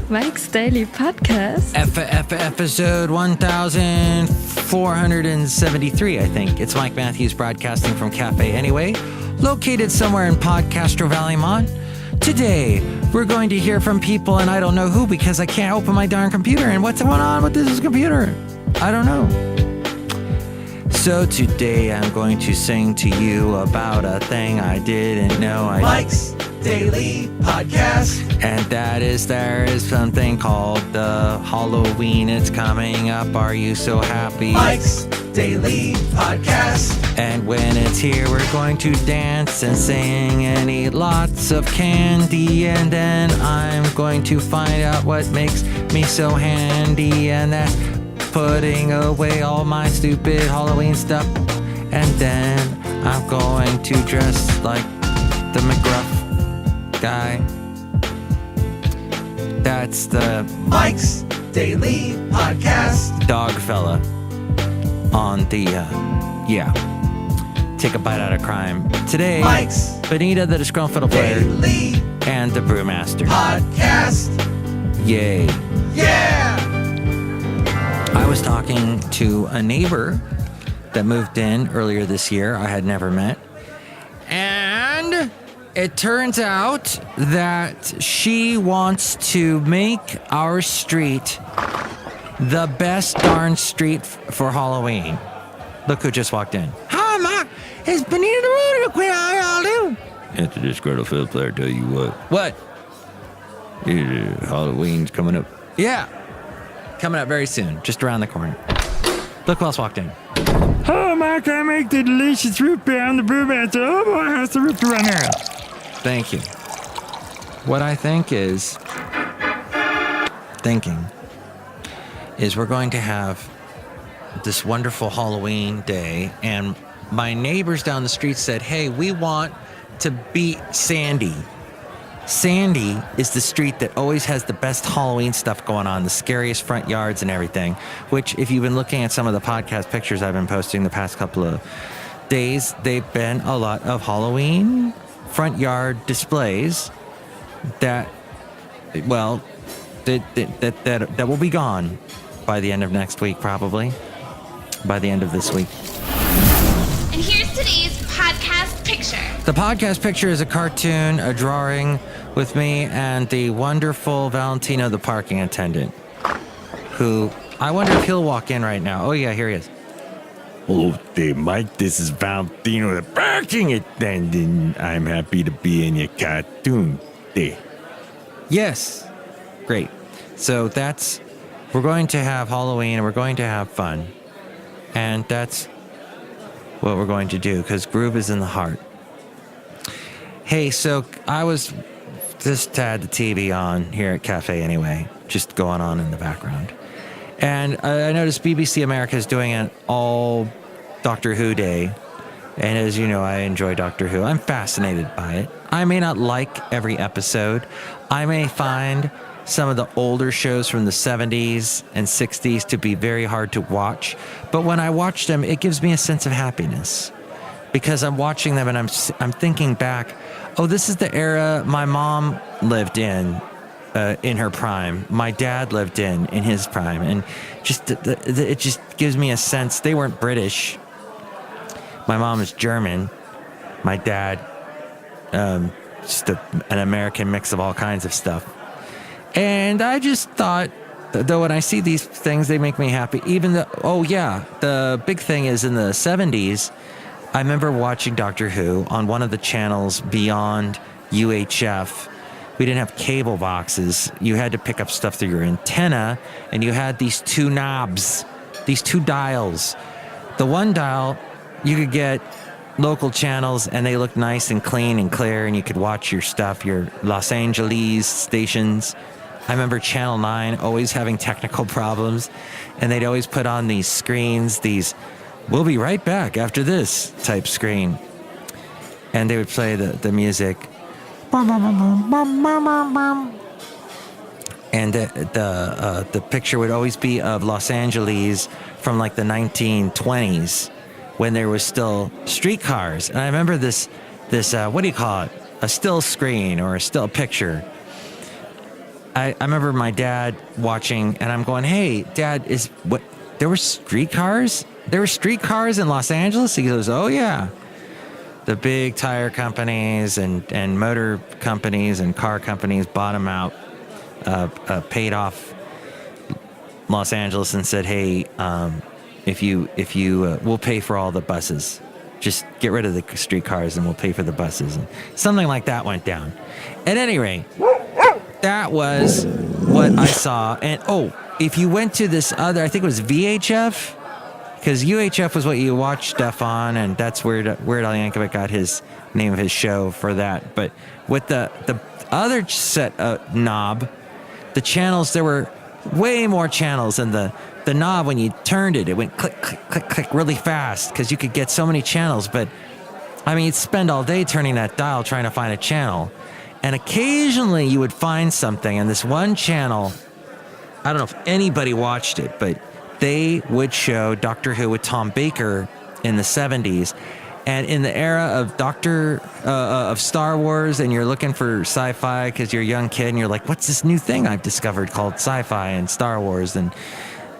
Mike's Daily Podcast. Episode 1473, I think. It's Mike Matthews broadcasting from Café Anyway, located somewhere in Podcastro Valley, Mont. Today, we're going to hear from people, and I don't know who because I can't open my darn computer. And what's going on with this computer? I don't know. So today, I'm going to sing to you about a thing I didn't know. Mike's Daily Podcast. And that is, there is something called the Halloween. It's coming up. Are you so happy? Mike's Daily Podcast. And when it's here, we're going to dance and sing and eat lots of candy. And then I'm going to find out what makes me so handy. And that's putting away all my stupid Halloween stuff. And then I'm going to dress like the McGruff guy. That's the Mike's Daily Podcast. dog fella on the, take a bite out of crime. Today, Mike's Benita, the Disgruntled Fiddle Player, Daily and the Brewmaster. Podcast. Yay. Yeah! I was talking to a neighbor that moved in earlier this year I had never met. And it turns out that she wants to make our street the best darn street for Halloween. Look who just walked in. Hi, Mark. It's Benita Rootabega. How y'all do? It's the Disgruntled Fiddle Player, tell you what. What? Halloween's coming up. Yeah. Coming up very soon, just around the corner. Look who else walked in. Oh, Mike, I make the delicious root beer on the Brewmaster. Oh, boy, how's the root beer runner? Thank you. What I think is we're going to have this wonderful Halloween day, and my neighbors down the street said, hey, we want to beat Sandy. Sandy is the street that always has the best Halloween stuff going on, the scariest front yards and everything, which if you've been looking at some of the podcast pictures I've been posting the past couple of days, they've been a lot of Halloween front yard displays that will be gone by the end of next week, probably by the end of this week. And here's today's podcast picture. The podcast picture is a cartoon, a drawing with me and the wonderful Valentino, the parking attendant, who I wonder if he'll walk in right now. Oh yeah, here he is. Hello there, Mike. This is Valentino, the parking attendant. I'm happy to be in your cartoon there. Yes. Great. So we're going to have Halloween and we're going to have fun. And that's what we're going to do because groove is in the heart. Hey, so I was just had the TV on here at Café Anyway, just going on in the background. And I noticed BBC America is doing an all Doctor Who day. And as you know, I enjoy Doctor Who. I'm fascinated by it. I may not like every episode. I may find some of the older shows from the 70s and 60s to be very hard to watch. But when I watch them, it gives me a sense of happiness. Because I'm watching them and I'm thinking back, oh, this is the era my mom lived in her prime. My dad lived in his prime. And just it just gives me a sense. They weren't British. My mom is German. My dad, just an American mix of all kinds of stuff. And I just thought, though, when I see these things, they make me happy. Even the big thing is in the 70s, I remember watching Doctor Who on one of the channels beyond UHF. We didn't have cable boxes. You had to pick up stuff through your antenna, and you had these two knobs, these two dials. The one dial, you could get local channels, and they looked nice and clean and clear, and you could watch your stuff, your Los Angeles stations. I remember Channel 9 always having technical problems, and they'd always put on these screens, these "we'll be right back after this" type screen. And they would play the music. And the picture would always be of Los Angeles from like the 1920s when there was still streetcars. And I remember this what do you call it? A still screen or a still picture I remember my dad watching, and I'm going, "Hey, Dad, there were streetcars? There were streetcars in Los Angeles?" He goes, "Oh yeah, the big tire companies and motor companies and car companies bought them out, paid off Los Angeles and said, hey, if you we'll pay for all the buses. Just get rid of the streetcars and we'll pay for the buses." And something like that went down. At any rate, that was what I saw. And if you went to this other, I think it was VHF, because UHF was what you watch stuff on, and that's where Weird Al Yankovic got his name of his show for that. But with the other set knob, the channels, there were way more channels, and the knob, when you turned it, it went click, click, click, click really fast because you could get so many channels. But I mean, you'd spend all day turning that dial trying to find a channel. And occasionally you would find something, and this one channel, I don't know if anybody watched it, but they would show Doctor Who with Tom Baker in the 70s. And in the era of of Star Wars, and you're looking for sci-fi because you're a young kid and you're like, what's this new thing I've discovered called sci-fi and Star Wars? And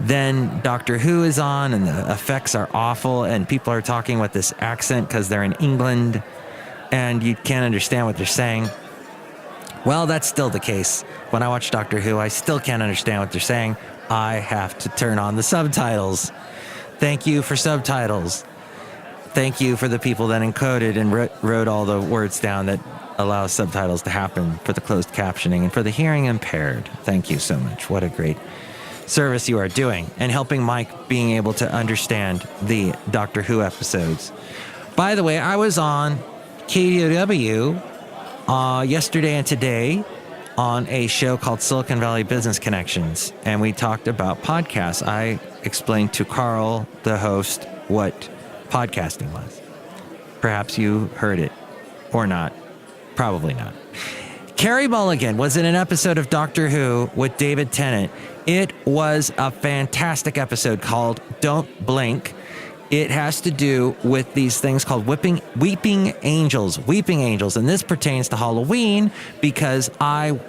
then Doctor Who is on, and the effects are awful, and people are talking with this accent because they're in England, and you can't understand what they're saying. Well, that's still the case. When I watch Doctor Who, I still can't understand what they're saying. I have to turn on the subtitles. Thank you for subtitles. Thank you for the people that encoded and wrote all the words down that allow subtitles to happen for the closed captioning, and for the hearing impaired. Thank you so much. What a great service you are doing, and helping Mike being able to understand the Doctor Who episodes. By the way, I was on KDOW yesterday and today on a show called Silicon Valley Business Connections, and we talked about podcasts. I explained to Carl, the host, what podcasting was. Perhaps you heard it or not. Probably not. Carey Mulligan was in an episode of Doctor Who with David Tennant. It was a fantastic episode called Don't Blink. It has to do with these things called weeping angels. And this pertains to Halloween, because the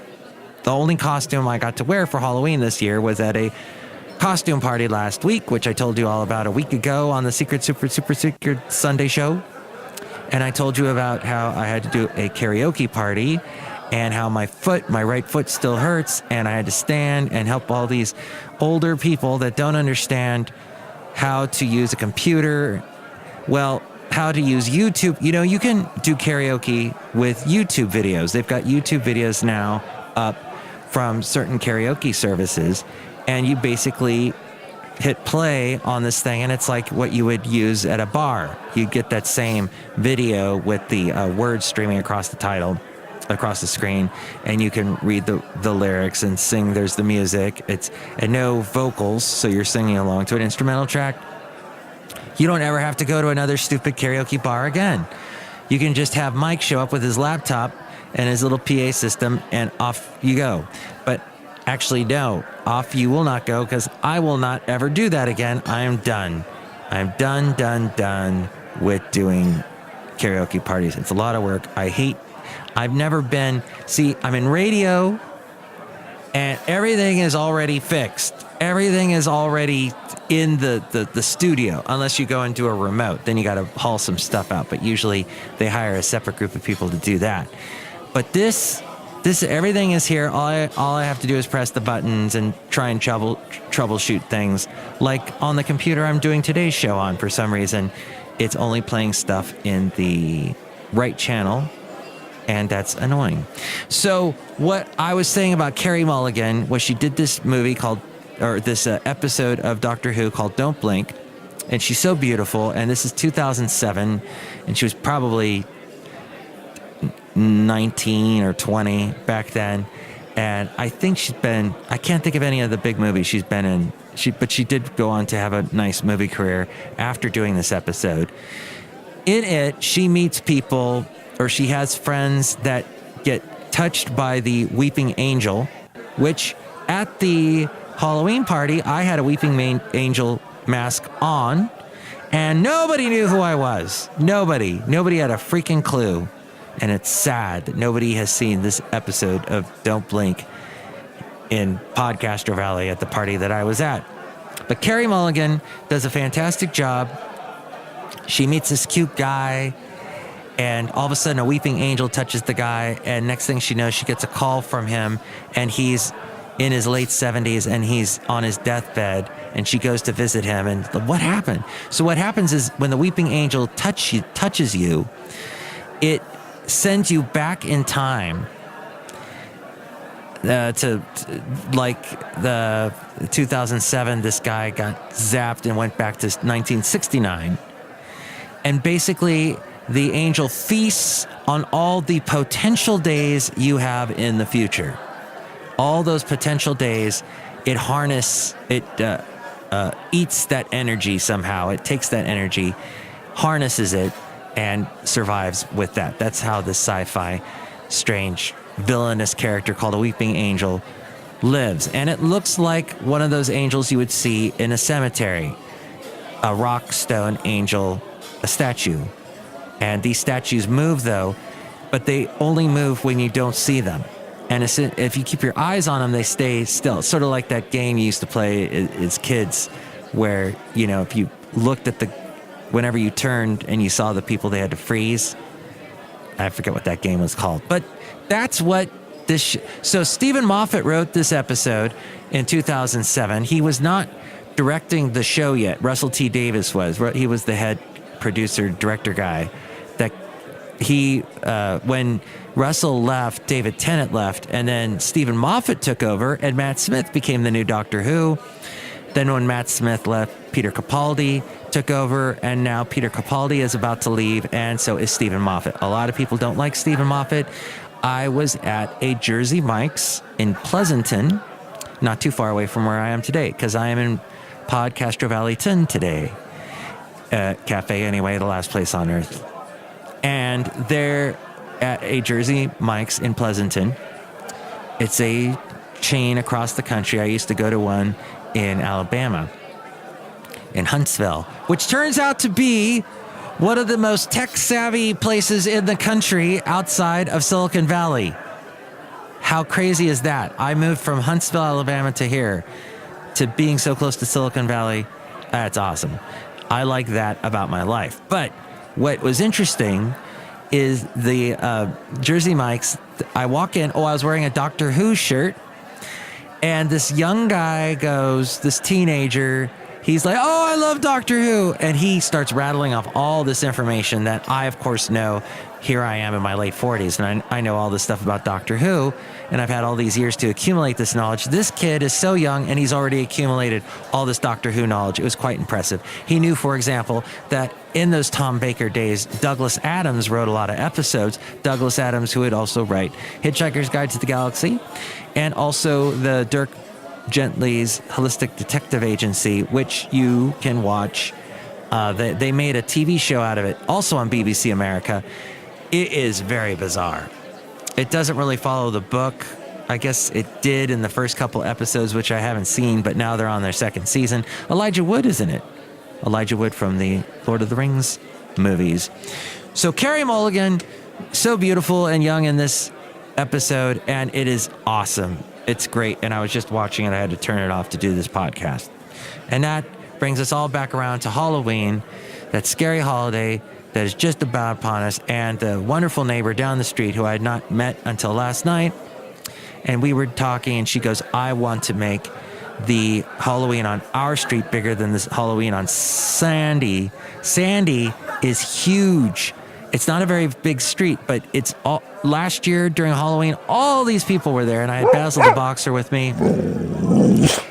only costume I got to wear for Halloween this year was at a costume party last week, which I told you all about a week ago on the Secret Sunday show. And I told you about how I had to do a karaoke party, and how my right foot still hurts, and I had to stand and help all these older people that don't understand how to use a computer. Well, how to use YouTube. You know, you can do karaoke with YouTube videos. They've got YouTube videos now up from certain karaoke services, and you basically hit play on this thing, and it's like what you would use at a bar. You get that same video with the words streaming across the screen, and you can read the lyrics and sing. There's the music. And no vocals, so you're singing along to an instrumental track. You don't ever have to go to another stupid karaoke bar again. You can just have Mike show up with his laptop and his little PA system, and off you go. But actually, no, off you will not go, because I will not ever do that again. I am done. I'm done with doing karaoke parties. It's a lot of work. I've never been, I'm in radio, and everything is already fixed. Everything is already in the studio, unless you go into a remote. Then you got to haul some stuff out. But usually they hire a separate group of people to do that. But this everything is here. All I have to do is press the buttons and try and troubleshoot things. Like on the computer I'm doing today's show on, for some reason, it's only playing stuff in the right channel, and that's annoying. So what I was saying about Carey Mulligan was she did this movie this episode of Doctor Who called Don't Blink, and she's so beautiful, and this is 2007, and she was probably 19 or 20 back then, and I think I can't think of any of the big movies she's been in, but she did go on to have a nice movie career after doing this episode. In it, she meets people, or she has friends that get touched by the weeping angel, which at the Halloween party, I had a weeping angel mask on, and nobody knew who I was. Nobody had a freaking clue. And it's sad that nobody has seen this episode of Don't Blink. in Podcaster Valley at the party that I was at. But Carey Mulligan does a fantastic job. She meets this cute guy, and all of a sudden a weeping angel touches the guy, and next thing she knows, she gets a call from him, and he's in his late 70s, and he's on his deathbed, and she goes to visit him, and what happened? So what happens is when the weeping angel touches you, it sends you back in time to like the 2007, this guy got zapped and went back to 1969. And basically, the angel feasts on all the potential days you have in the future. All those potential days, it eats that energy somehow. It takes that energy, harnesses it, and survives with that. That's how this sci-fi, strange, villainous character called a weeping angel lives. And it looks like one of those angels you would see in a cemetery, a rock stone angel, a statue. And these statues move, though, but they only move when you don't see them. And if you keep your eyes on them, they stay still. It's sort of like that game you used to play as kids where, you know, if you looked at whenever you turned and you saw the people, they had to freeze. I forget what that game was called. But that's what this... So Stephen Moffat wrote this episode in 2007. He was not directing the show yet. Russell T. Davies was. He was the head producer, director guy. When Russell left, David Tennant left, and then Stephen Moffat took over, and Matt Smith became the new Doctor Who. Then when Matt Smith left, Peter Capaldi took over, and now Peter Capaldi is about to leave, and so is Stephen Moffat. A lot of people don't like Stephen Moffat. I was at a Jersey Mike's in Pleasanton, not too far away from where I am today, because I am in Podcaster Valley today. Café Anyway, the last place on earth. And they're at a Jersey Mike's in Pleasanton. It's a chain across the country. I used to go to one in Alabama, in Huntsville, which turns out to be one of the most tech-savvy places in the country outside of Silicon Valley. How crazy is that? I moved from Huntsville, Alabama to here, to being so close to Silicon Valley. That's awesome. I like that about my life. But what was interesting is the Jersey Mike's. I walk in. I was wearing a Doctor Who shirt. And this young guy goes, this teenager, he's like, oh, I love Doctor Who. And he starts rattling off all this information that I, of course, know. Here I am in my late 40s, and I know all this stuff about Doctor Who, and I've had all these years to accumulate this knowledge. This kid is so young, and he's already accumulated all this Doctor Who knowledge. It was quite impressive. He knew, for example, that in those Tom Baker days, Douglas Adams wrote a lot of episodes. Douglas Adams, who would also write Hitchhiker's Guide to the Galaxy, and also the Dirk Gently's Holistic Detective Agency, which you can watch. They made a TV show out of it, also on BBC America. It is very bizarre. It doesn't really follow the book. I guess it did in the first couple episodes, which I haven't seen, but now they're on their second season. Elijah Wood is in it. Elijah Wood from the Lord of the Rings movies. So Carey Mulligan, so beautiful and young in this episode, and it is awesome. It's great, and I was just watching it. I had to turn it off to do this podcast. And that brings us all back around to Halloween, that scary holiday that is just about upon us, and the wonderful neighbor down the street who I had not met until last night. And we were talking, and she goes, I want to make the Halloween on our street bigger than this Halloween on Sandy. Sandy is huge. It's not a very big street, but it's all, last year during Halloween, all these people were there, and I had Basil the Boxer with me,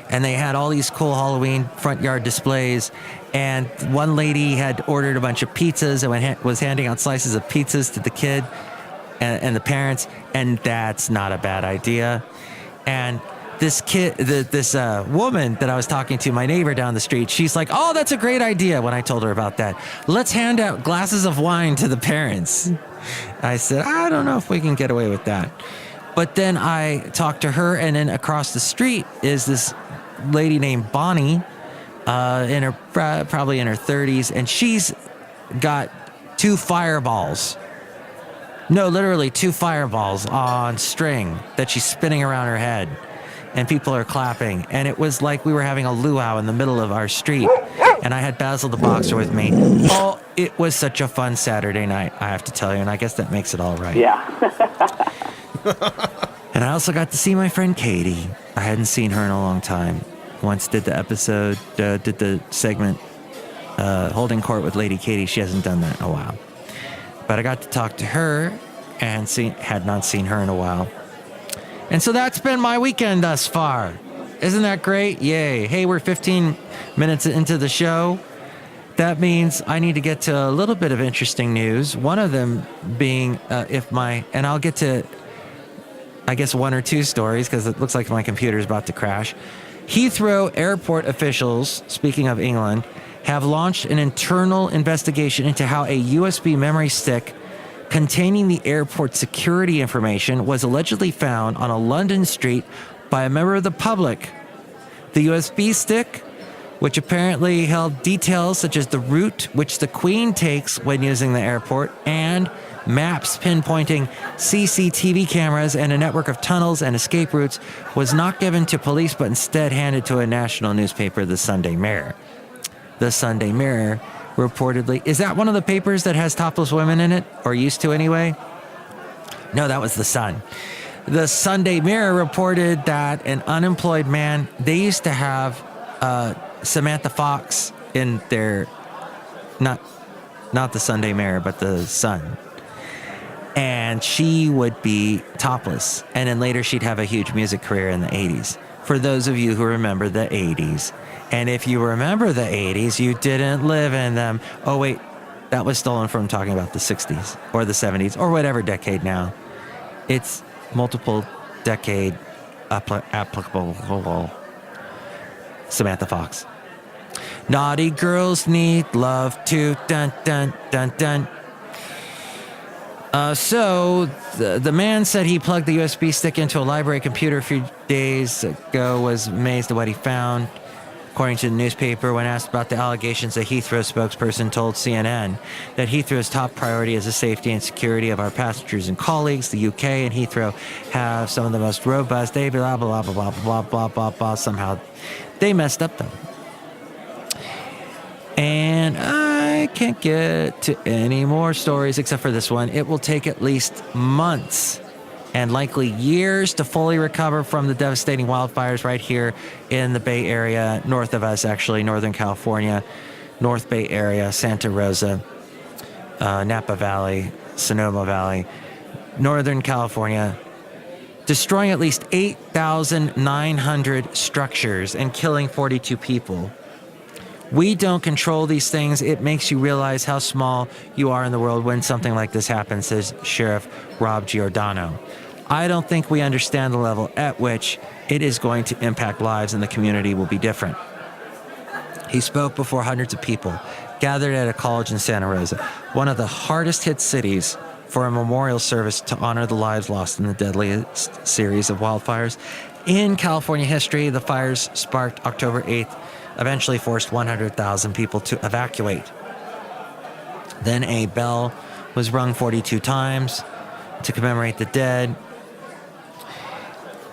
and they had all these cool Halloween front yard displays. And one lady had ordered a bunch of pizzas and was handing out slices of pizzas to the kid and the parents, and that's not a bad idea. And this kid, this woman that I was talking to, my neighbor down the street, she's like, oh, that's a great idea. When I told her about that, let's hand out glasses of wine to the parents. I said, I don't know if we can get away with that. But then I talked to her, and then across the street is this lady named Bonnie, in her probably in her 30s, and she's got two fireballs. No, literally two fireballs on string that she's spinning around her head. and people are clapping. And it was like we were having a luau in the middle of our street. And I had Basil the boxer with me. Oh, it was such a fun Saturday night, I have to tell you. And I guess that makes it all right. Yeah. And I also got to see my friend Katie. I hadn't seen her in a long time. Once did the segment Holding Court with Lady Katie. She hasn't done that in a while. But I got to talk to her and had not seen her in a while. And so that's been my weekend thus far. Isn't that great? Yay. Hey, we're 15 minutes into the show. That means I need to get to a little bit of interesting news. One of them being and I'll get to, I guess, one or two stories because it looks like my computer is about to crash. Heathrow Airport officials, speaking of England, have launched an internal investigation into how a USB memory stick containing the airport security information was allegedly found on a London street by a member of the public. The USB stick, which apparently held details such as the route which the Queen takes when using the airport and maps pinpointing CCTV cameras and a network of tunnels and escape routes, was not given to police but instead handed to a national newspaper, the Sunday Mirror. The Sunday Mirror reportedly... Is that one of the papers that has topless women in it? Or used to anyway? No, that was The Sun. The Sunday Mirror reported that an unemployed man... They used to have Samantha Fox in their... Not the Sunday Mirror, but the Sun. And she would be topless. And then later she'd have a huge music career in the 80s. For those of you who remember the 80s. And if you remember the 80s, you didn't live in them. Oh, wait, that was stolen from talking about the 60s or the 70s or whatever decade now. It's multiple decade applicable. Samantha Fox. Naughty girls need love too. Dun, dun, dun, dun. So the man said he plugged the USB stick into a library computer a few days ago, was amazed at what he found. According to the newspaper, when asked about the allegations, a Heathrow spokesperson told CNN that Heathrow's top priority is the safety and security of our passengers and colleagues. The UK and Heathrow have some of the most robust, blah, blah, blah, blah, blah, blah, blah, blah, blah. Somehow they messed up, though. And I can't get to any more stories except for this one. It will take at least months and likely years to fully recover from the devastating wildfires right here in the Bay Area, north of us, actually, Northern California, North Bay Area, Santa Rosa, Napa Valley, Sonoma Valley, Northern California, destroying at least 8,900 structures and killing 42 people. We don't control these things. It makes you realize how small you are in the world when something like this happens, says Sheriff Rob Giordano. I don't think we understand the level at which it is going to impact lives, and the community will be different. He spoke before hundreds of people gathered at a college in Santa Rosa, one of the hardest hit cities, for a memorial service to honor the lives lost in the deadliest series of wildfires in California history. The fires sparked October 8th eventually forced 100,000 people to evacuate. Then a bell was rung 42 times to commemorate the dead.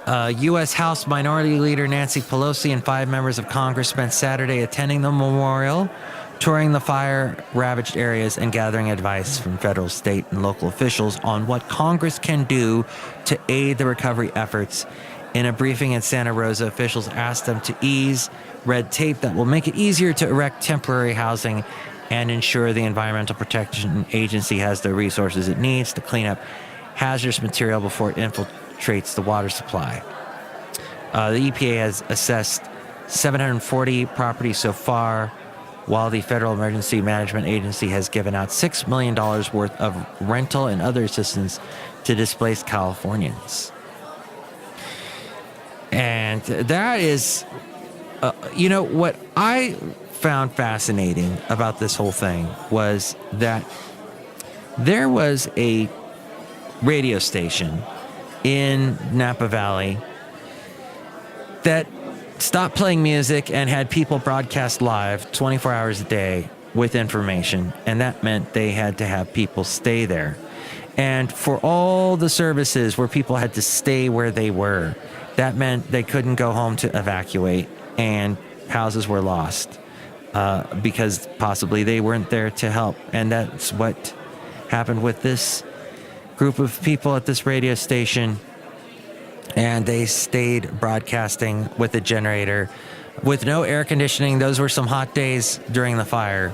U.S. House Minority Leader Nancy Pelosi and 5 members of Congress spent Saturday attending the memorial, touring the fire-ravaged areas, and gathering advice from federal, state, and local officials on what Congress can do to aid the recovery efforts. In a briefing in Santa Rosa, officials asked them to ease red tape that will make it easier to erect temporary housing and ensure the Environmental Protection Agency has the resources it needs to clean up hazardous material before it infiltrates the water supply. The EPA has assessed 740 properties so far, while the Federal Emergency Management Agency has given out $6 million worth of rental and other assistance to displaced Californians. And that is, what I found fascinating about this whole thing was that there was a radio station in Napa Valley that stopped playing music and had people broadcast live 24 hours a day with information, and that meant they had to have people stay there. And for all the services where people had to stay where they were, that meant they couldn't go home to evacuate, and houses were lost because possibly they weren't there to help. And that's what happened with this group of people at this radio station. And they stayed broadcasting with a generator with no air conditioning. Those were some hot days during the fire.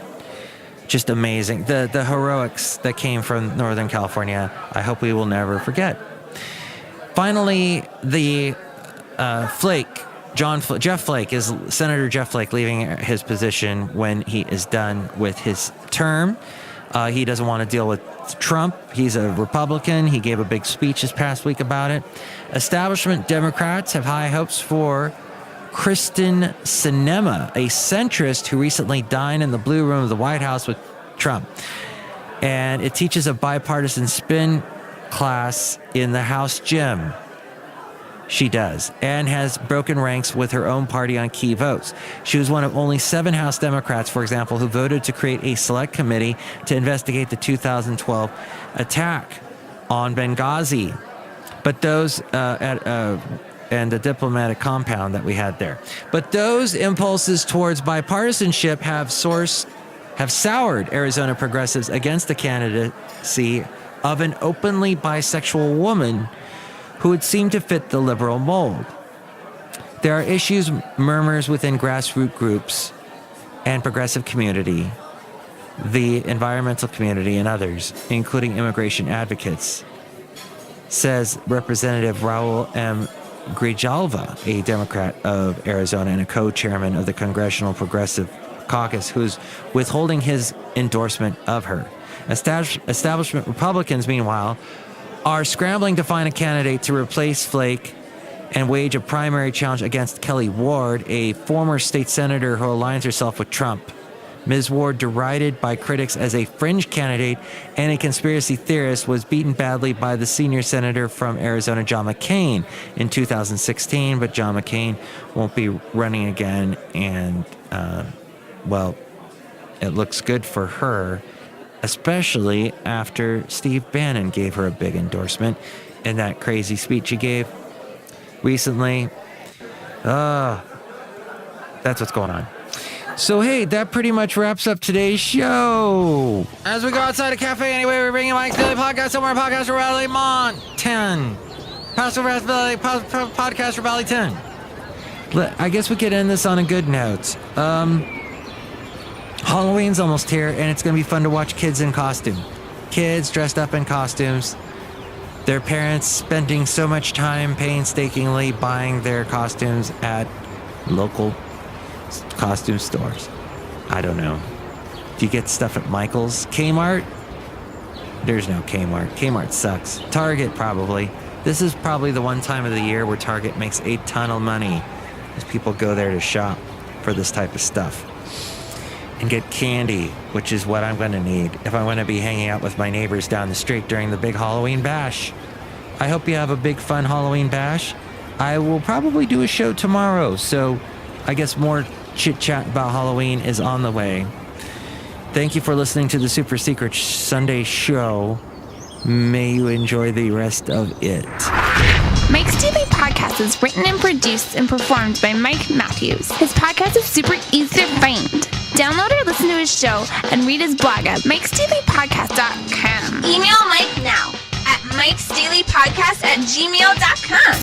Just amazing. The heroics that came from Northern California, I hope we will never forget. Finally, the Jeff Flake, is Senator Jeff Flake leaving his position when he is done with his term. He doesn't want to deal with Trump. He's a Republican. He gave a big speech this past week about it. Establishment Democrats have high hopes for Kristen Sinema, a centrist who recently dined in the Blue Room of the White House with Trump. And it teaches a bipartisan spin class in the House gym. She does, and has broken ranks with her own party on key votes. She was one of only 7 House Democrats, for example, who voted to create a select committee to investigate the 2012 attack on Benghazi. But those and the diplomatic compound that we had there. But those impulses towards bipartisanship have soured Arizona progressives against the candidacy of an openly bisexual woman who would seem to fit the liberal mold. There are issues, murmurs within grassroots groups and progressive community, the environmental community, and others, including immigration advocates, says Representative Raul M. Grijalva, a Democrat of Arizona and a co-chairman of the Congressional Progressive Caucus, who's withholding his endorsement of her. Establishment Republicans, meanwhile, are scrambling to find a candidate to replace Flake and wage a primary challenge against Kelly Ward, a former state senator who aligns herself with Trump. Ms. Ward, derided by critics as a fringe candidate and a conspiracy theorist, was beaten badly by the senior senator from Arizona, John McCain, in 2016, but John McCain won't be running again, and, it looks good for her, especially after Steve Bannon gave her a big endorsement in that crazy speech he gave recently. That's what's going on. So, hey, that pretty much wraps up today's show. As we go outside of Café Anyway, we're bringing Mike's Daily Podcast, somewhere Podcaster Valley Mountain. Podcaster Valley 10. I guess we could end this on a good note. Halloween's almost here, and it's going to be fun to watch kids in costume. Kids dressed up in costumes. Their parents spending so much time painstakingly buying their costumes at local costume stores. I don't know. Do you get stuff at Michael's? Kmart? There's no Kmart. Kmart sucks. Target, probably. This is probably the one time of the year where Target makes a ton of money as people go there to shop for this type of stuff and get candy, which is what I'm going to need if I want to be hanging out with my neighbors down the street during the big Halloween bash. I hope you have a big, fun Halloween bash. I will probably do a show tomorrow, so I guess more chit-chat about Halloween is on the way. Thank you for listening to the Super Secret Sunday show. May you enjoy the rest of it. Mike's Daily Podcast is written and produced and performed by Mike Matthews. His podcast is super easy to find. Download or listen to his show and read his blog at mikesdailypodcast.com. Email Mike now at mikesdailypodcast@gmail.com.